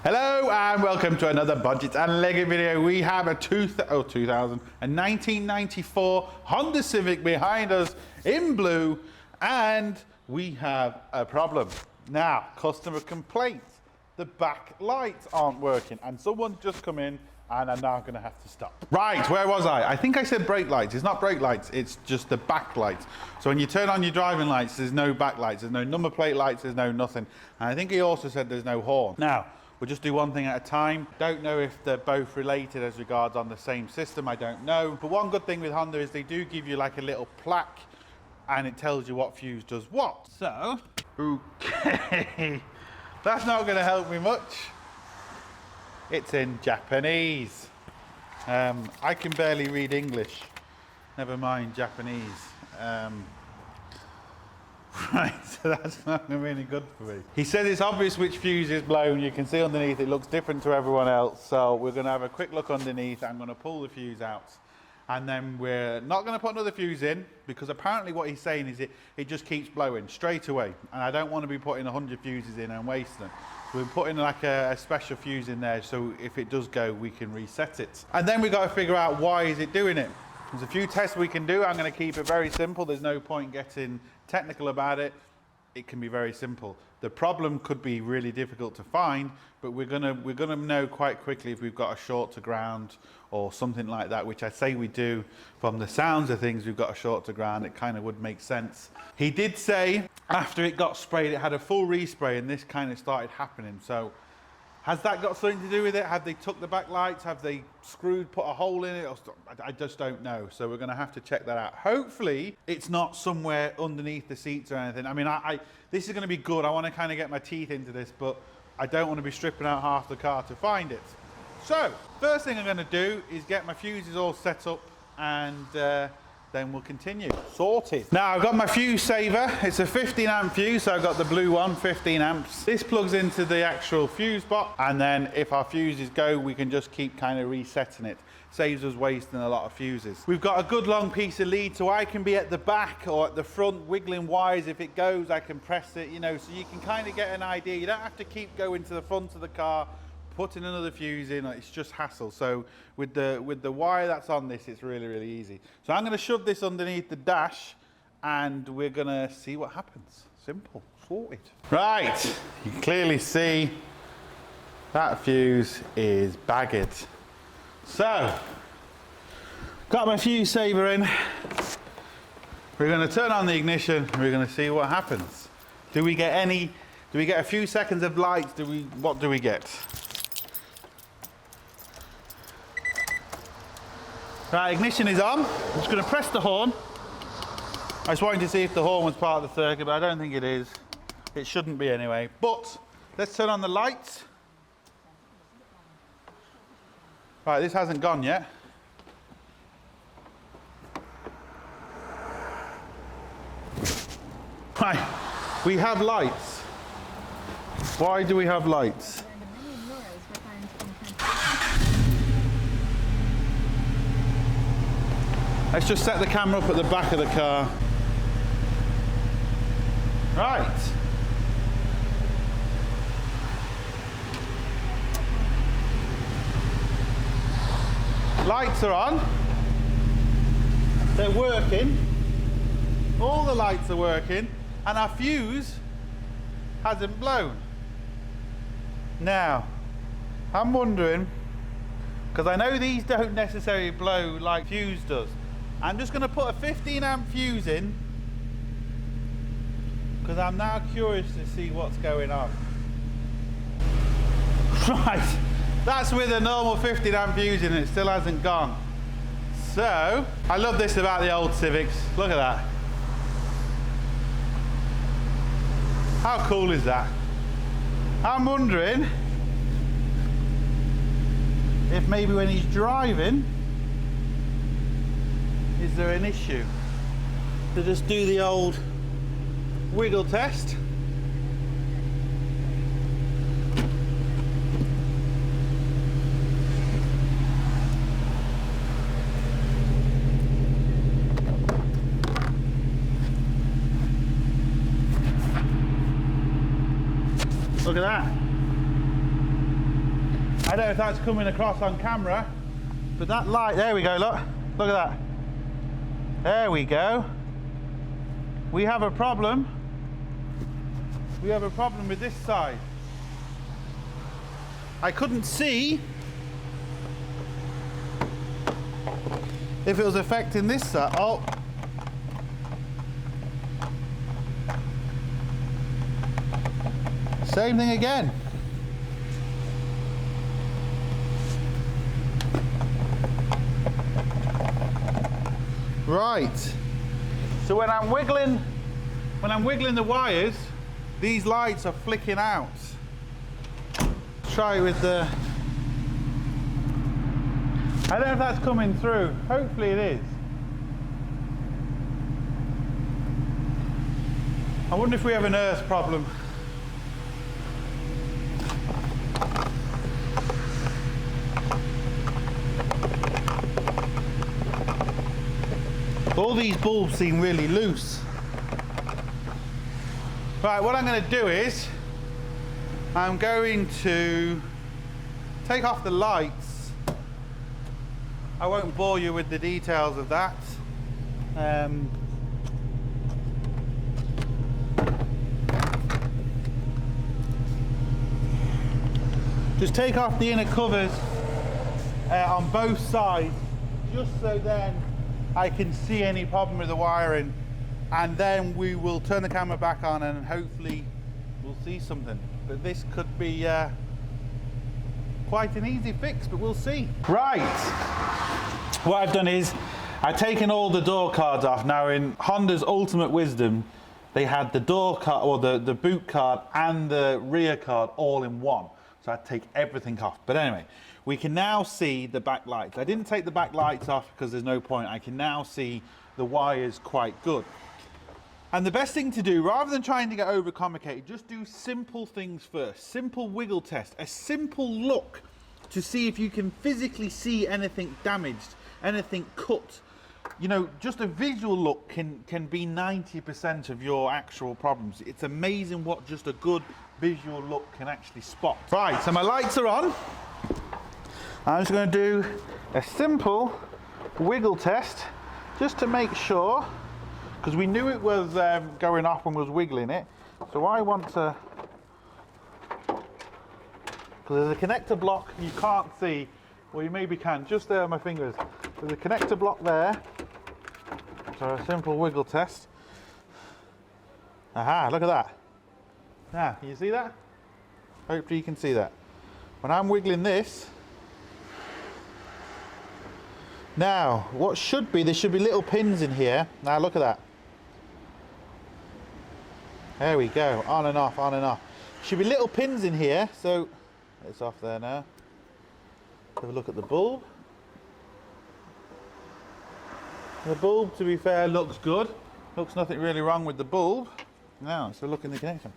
Hello and welcome to another Bodgit and Leggit video. We have a 1994 Honda Civic behind us in blue, and we have a problem. Now, customer complaints. The back lights aren't working and someone's just come in and I'm now going to have to stop. Right, where was I? I think I said brake lights. It's not brake lights, it's just the back lights. So when you turn on your driving lights, there's no back lights, there's no number plate lights, there's no nothing. And I think he also said there's no horn. Now, we'll just do one thing at a time. Don't know if they're both related as regards on the same system, I don't know. But one good thing with Honda is they do give you like a little plaque and it tells you what fuse does what. So, okay, that's not going to help me much. It's in Japanese. I can barely read English, never mind Japanese. Right, so that's not really good for me. He said it's obvious which fuse is blown. You can see underneath it looks different to everyone else. So we're going to have a quick look underneath. I'm going to pull the fuse out. And then we're not going to put another fuse in, because apparently what he's saying is it just keeps blowing straight away. And I don't want to be putting 100 fuses in and wasting them. So we're putting like a special fuse in there, so if it does go, we can reset it. And then we've got to figure out why is it doing it. There's a few tests we can do. I'm going to keep it very simple. There's no point getting technical about it. It can be very simple. The problem could be really difficult to find, but we're gonna know quite quickly if we've got a short to ground or something like that, which I say we do. From the sounds of things, we've got a short to ground. It kind of would make sense. He did say after it got sprayed, it had a full respray, and this kind of started happening. So has that got something to do with it? Have they took the back lights? Have they put a hole in it? I just don't know. So we're going to have to check that out. Hopefully it's not somewhere underneath the seats or anything. I mean, this is going to be good. I want to kind of get my teeth into this, but I don't want to be stripping out half the car to find it. So first thing I'm going to do is get my fuses all set up, and then we'll continue. Sorted. Now I've got my fuse saver. It's a 15 amp fuse, so I've got the blue one, 15 amps. This plugs into the actual fuse box, and then if our fuses go, we can just keep kind of resetting it. Saves us wasting a lot of fuses. We've got a good long piece of lead, so I can be at the back or at the front wiggling wires. If it goes, I can press it, you know, so you can kind of get an idea. You don't have to keep going to the front of the car, putting another fuse in, it's just hassle. So with the wire that's on this, it's really, really easy. So I'm going to shove this underneath the dash and we're going to see what happens. Simple, sorted. Right, you can clearly see that fuse is bagged. So, got my fuse saver in. We're going to turn on the ignition and we're going to see what happens. Do we get a few seconds of light? What do we get? Right, ignition is on. I'm just going to press the horn. I was wanting to see if the horn was part of the circuit, but I don't think it is. It shouldn't be anyway. But let's turn on the lights. Right, this hasn't gone yet. Right, we have lights. Why do we have lights? Let's just set the camera up at the back of the car. Right. Lights are on. They're working. All the lights are working. And our fuse hasn't blown. Now, I'm wondering, because I know these don't necessarily blow like fuse does. I'm just going to put a 15 amp fuse in, because I'm now curious to see what's going on. Right, that's with a normal 15 amp fuse in, and it still hasn't gone. So, I love this about the old Civics. Look at that. How cool is that? I'm wondering if maybe when he's driving, is there an issue? To just do the old wiggle test. Look at that. I don't know if that's coming across on camera, but that light, there we go, look at that. There we go. We have a problem. We have a problem with this side. I couldn't see if it was affecting this side. Oh. Same thing again. Right. So when I'm wiggling the wires, these lights are flicking out. Try with the, I don't know if that's coming through. Hopefully it is. I wonder if we have an earth problem. All these bulbs seem really loose. Right, what I'm going to do is I'm going to take off the lights. I won't bore you with the details of that. Just take off the inner covers on both sides, just so then I can see any problem with the wiring, and then we will turn the camera back on and hopefully we'll see something. But this could be quite an easy fix, but we'll see. Right, what I've done is I've taken all the door cards off. Now in Honda's ultimate wisdom, they had the door card, or the boot card and the rear card all in one. So I'd take everything off. But anyway, we can now see the back lights. I didn't take the back lights off because there's no point. I can now see the wires quite good. And the best thing to do, rather than trying to get overcomplicated, just do simple things first. Simple wiggle test, a simple look to see if you can physically see anything damaged, anything cut. You know, just a visual look can be 90% of your actual problems. It's amazing what just a good visual look can actually spot. Right, so my lights are on. I'm just going to do a simple wiggle test just to make sure, because we knew it was going off when we was wiggling it. So I want to, because there's a connector block you can't see, well you maybe can, just there on my fingers. There's a connector block there. So a simple wiggle test. Aha, look at that. Now, can you see that? Hopefully you can see that. When I'm wiggling this, now what should be, there should be little pins in here. Now look at that. There we go, on and off, on and off. Should be little pins in here, so it's off there now. Have a look at the bulb. The bulb, to be fair, looks good. Looks nothing really wrong with the bulb. Now, so look in the connection.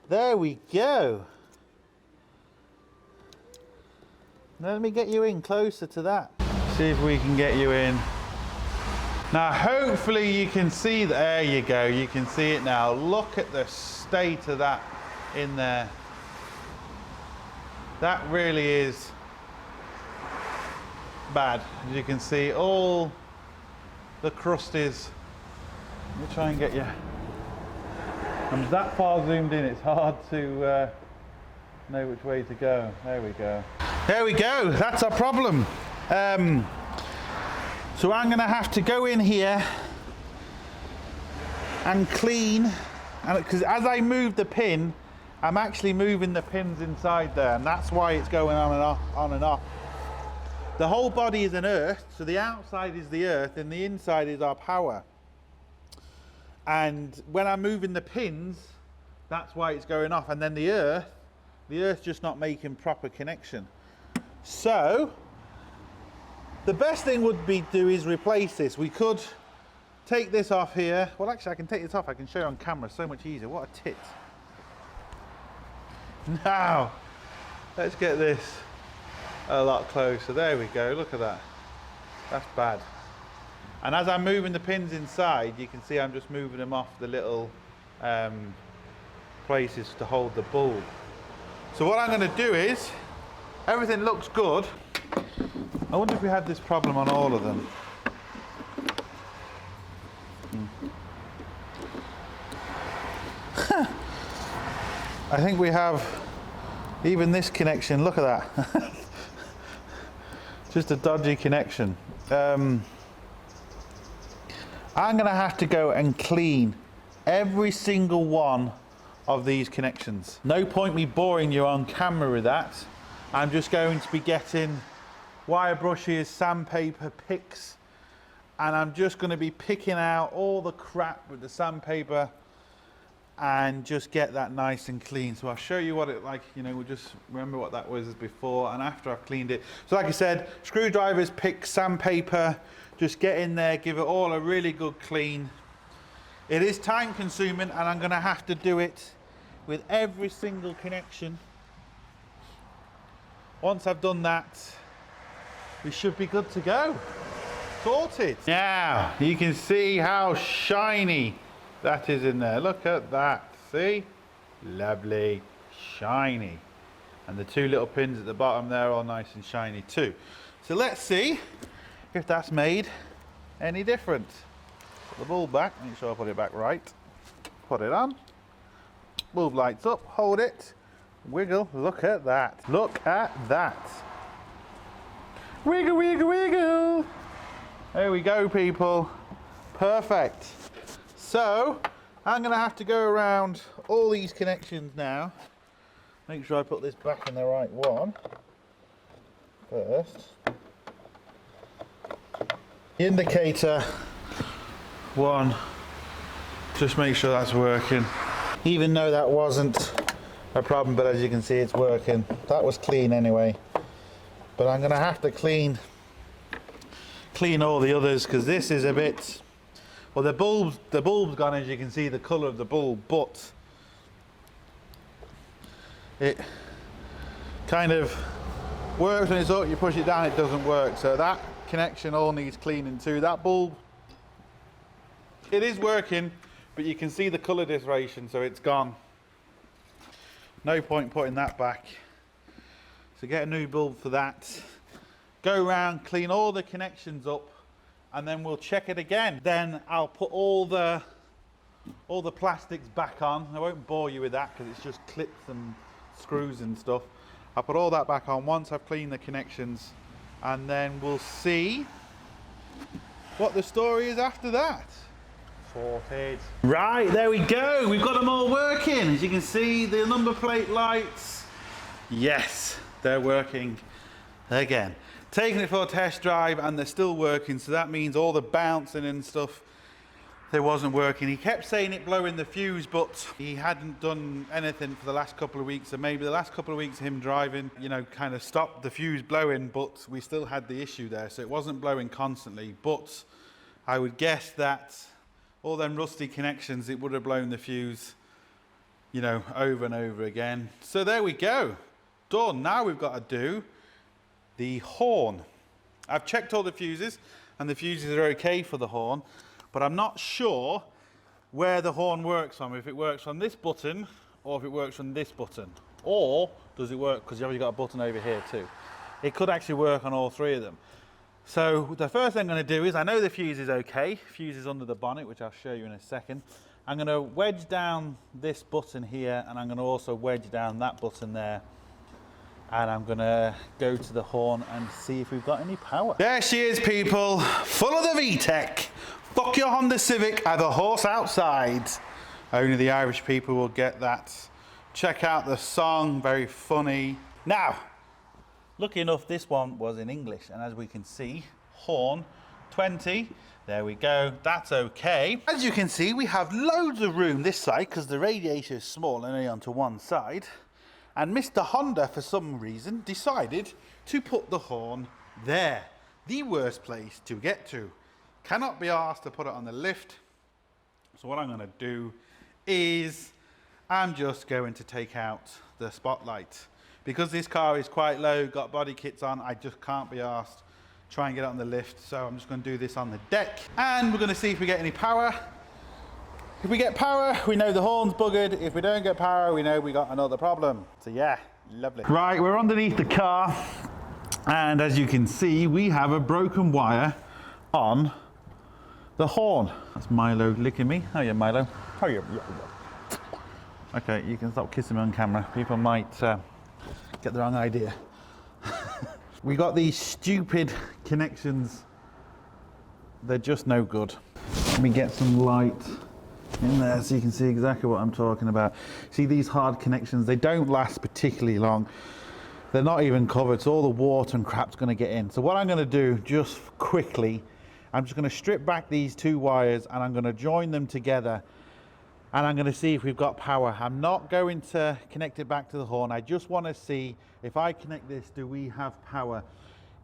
There we go. Now let me get you in closer to that. See if we can get you in. Now hopefully you can see, there you go, you can see it now. Look at the state of that in there. That really is bad. As you can see, all the crust is. Let me try and get you. I'm that far zoomed in, it's hard to know which way to go. There we go. There we go, that's our problem. So I'm gonna have to go in here and clean, because as I move the pin, I'm actually moving the pins inside there, and that's why it's going on and off, on and off. The whole body is an earth, so the outside is the earth and the inside is our power. And when I'm moving the pins, that's why it's going off. And then the earth's just not making proper connection. So the best thing would be to is replace this. We could take this off here. Well, actually I can take this off. I can show you on camera, so much easier. What a tit. Now, let's get this a lot closer. There we go, look at that. That's bad. And as I'm moving the pins inside, you can see I'm just moving them off the little places to hold the bulb. So what I'm going to do is, everything looks good. I wonder if we had this problem on all of them. I think we have even this connection, look at that. Just a dodgy connection. I'm going to have to go and clean every single one of these connections. No point me boring you on camera with that. I'm just going to be getting wire brushes, sandpaper, picks, and I'm just going to be picking out all the crap with the sandpaper and just get that nice and clean. So I'll show you what it like, you know, we'll just remember what that was before and after I've cleaned it. So like I said, screwdrivers, picks, sandpaper, just get in there, give it all a really good clean. It is time consuming and I'm going to have to do it with every single connection. Once I've done that, we should be good to go. Sorted. Now, you can see how shiny that is in there. Look at that. See? Lovely. Shiny. And the two little pins at the bottom there are all nice and shiny too. So let's see if that's made any difference. Put the bulb back. Make sure I put it back right. Put it on. Bulb lights up. Hold it. Wiggle. Look at that. Look at that. Wiggle, wiggle, wiggle. There we go, people. Perfect. So, I'm going to have to go around all these connections now. Make sure I put this back in the right one first. The indicator one, just make sure that's working. Even though that wasn't a problem, but as you can see, it's working. That was clean anyway. But I'm going to have to clean all the others because this is a bit, well, the bulb's gone, as you can see, the colour of the bulb, but it kind of works when it's up. You push it down, it doesn't work. So that connection all needs cleaning too. That bulb, it is working, but you can see the colour distortion, so it's gone. No point putting that back. So get a new bulb for that. Go around, clean all the connections up, and then we'll check it again. Then I'll put all the plastics back on. I won't bore you with that because it's just clips and screws and stuff. I'll put all that back on once I've cleaned the connections, and then we'll see what the story is after that. Sorted. Right, there we go. We've got them all working. As you can see, the number plate lights, yes, they're working again. Taking it for a test drive and they're still working, so that means all the bouncing and stuff, there wasn't working. He kept saying it blowing the fuse, but he hadn't done anything for the last couple of weeks, so maybe the last couple of weeks of him driving, you know, kind of stopped the fuse blowing, but we still had the issue there, so it wasn't blowing constantly. But I would guess that all them rusty connections, it would have blown the fuse, you know, over and over again. So there we go, done. Now we've got to do the horn. I've checked all the fuses and the fuses are okay for the horn, but I'm not sure where the horn works from, if it works from this button or if it works from this button, or does it work, because you've already got a button over here too. It could actually work on all three of them. So the first thing I'm going to do is, I know the fuse is okay, fuse is under the bonnet, which I'll show you in a second. I'm going to wedge down this button here, and I'm going to also wedge down that button there. And I'm going to go to the horn and see if we've got any power. There she is, people, full of the VTEC. Fuck your Honda Civic, I have a horse outside. Only the Irish people will get that. Check out the song, very funny. Now, lucky enough, this one was in English, and as we can see, horn 20. There we go, that's okay. As you can see, we have loads of room this side because the radiator is small and only onto one side. And Mr. Honda, for some reason, decided to put the horn there. The worst place to get to. Cannot be asked to put it on the lift. So what I'm going to do is I'm just going to take out the spotlight. Because this car is quite low, got body kits on, I just can't be asked try and get it on the lift. So I'm just going to do this on the deck. And we're going to see if we get any power. If we get power, we know the horn's buggered. If we don't get power, we know we got another problem. So yeah, lovely. Right, we're underneath the car. And as you can see, we have a broken wire on the horn. That's Milo licking me. How are you, Milo? How are you? Okay, you can stop kissing me on camera. People might get the wrong idea. We got these stupid connections. They're just no good. Let me get some light in there so you can see exactly what I'm talking about. See these hard connections, they don't last particularly long. They're not even covered, so all the water and crap's going to get in. So what I'm going to do just quickly, I'm just going to strip back these two wires and I'm going to join them together and I'm going to see if we've got power. I'm not going to connect it back to the horn. I just want to see if I connect this, do we have power?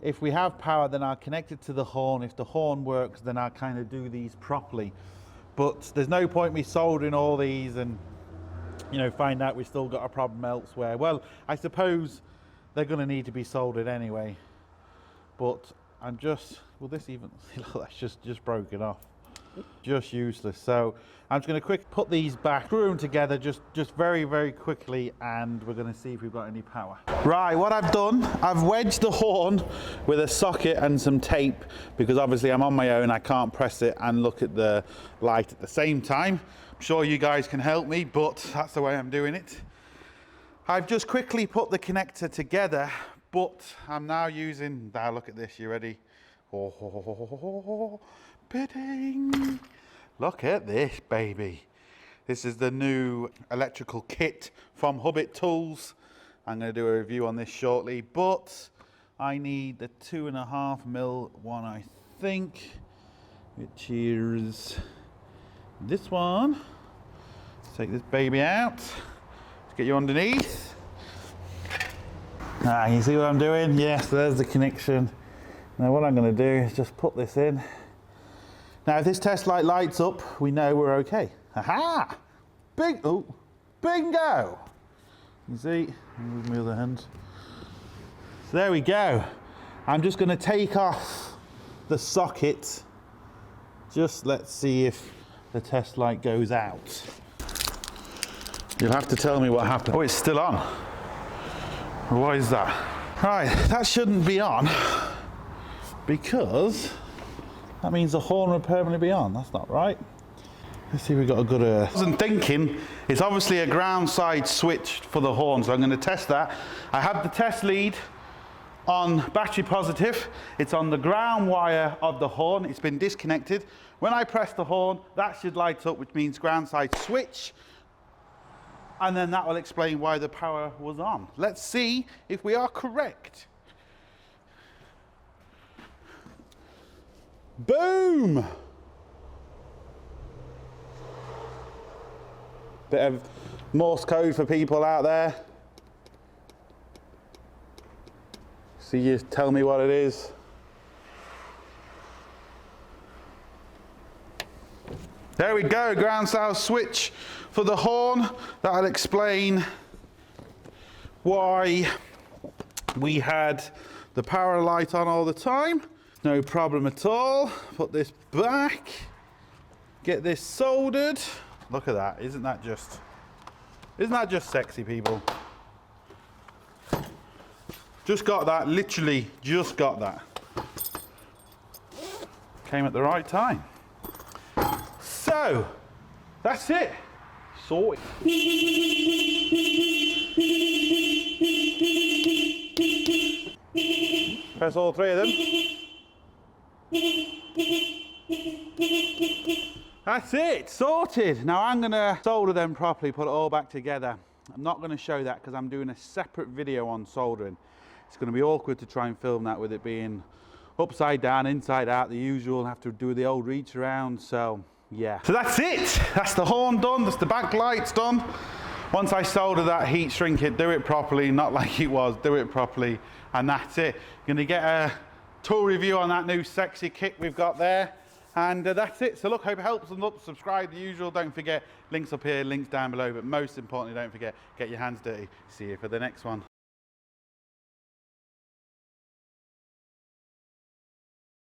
If we have power, then I'll connect it to the horn. If the horn works, then I'll kind of do these properly. But there's no point me soldering all these and, you know, find out we've still got a problem elsewhere. Well, I suppose they're going to need to be soldered anyway. But I'm just, will this even, that's just broken off. Just useless. So I'm just going to quick put these back, screw them together just very, very quickly, and we're going to see if we've got any power. Right, what I've done, I've wedged the horn with a socket and some tape, because obviously I'm on my own, I can't press it and look at the light at the same time. I'm sure you guys can help me, but that's the way I'm doing it. I've just quickly put the connector together, but I'm now using, now look at this, you ready? Oh, bidding. Look at this, baby. This is the new electrical kit from Hubitools. I'm going to do a review on this shortly, but I need the 2.5mm one, I think, which is this one. Let's take this baby out. Let's get you underneath. You see what I'm doing? Yes, there's the connection. Now what I'm going to do is just put this in. Now if this test light lights up, we know we're okay. Aha! Bingo! You see? Move my other hand. So there we go. I'm just going to take off the socket. Just let's see if the test light goes out. You'll have to tell me what happened. Oh, it's still on. Why is that? Right, that shouldn't be on, because that means the horn will permanently be on. That's not right. Let's see if we've got a good I wasn't thinking, it's obviously a ground side switch for the horn, so I'm going to test that. I have the test lead on battery positive. It's on the ground wire of the horn. It's been disconnected. When I press the horn, that should light up, which means ground side switch. And then that will explain why the power was on. Let's see if we are correct. Boom! Bit of Morse code for people out there. So you tell me what it is. There we go, ground side switch for the horn. That'll explain why we had the power light on all the time. No problem at all. Put this back. Get this soldered. Look at that. Isn't that just sexy, people? Just got that, literally just got that. Came at the right time. So, that's it. Sorted. Press all three of them. That's it, sorted. Now I'm gonna solder them properly, put it all back together. I'm not gonna show that because I'm doing a separate video on soldering. It's gonna be awkward to try and film that with it being upside down, inside out, the usual, have to do the old reach around, so yeah. So that's it. That's the horn done, that's the back lights done. Once I solder that, heat shrink it, do it properly, not like it was, do it properly, and that's it. Gonna get a tool review on that new sexy kit we've got there, and that's it. So look, hope it helps, and look, subscribe, the usual, don't forget, links up here, links down below, but most importantly, don't forget, get your hands dirty. See you for the next one.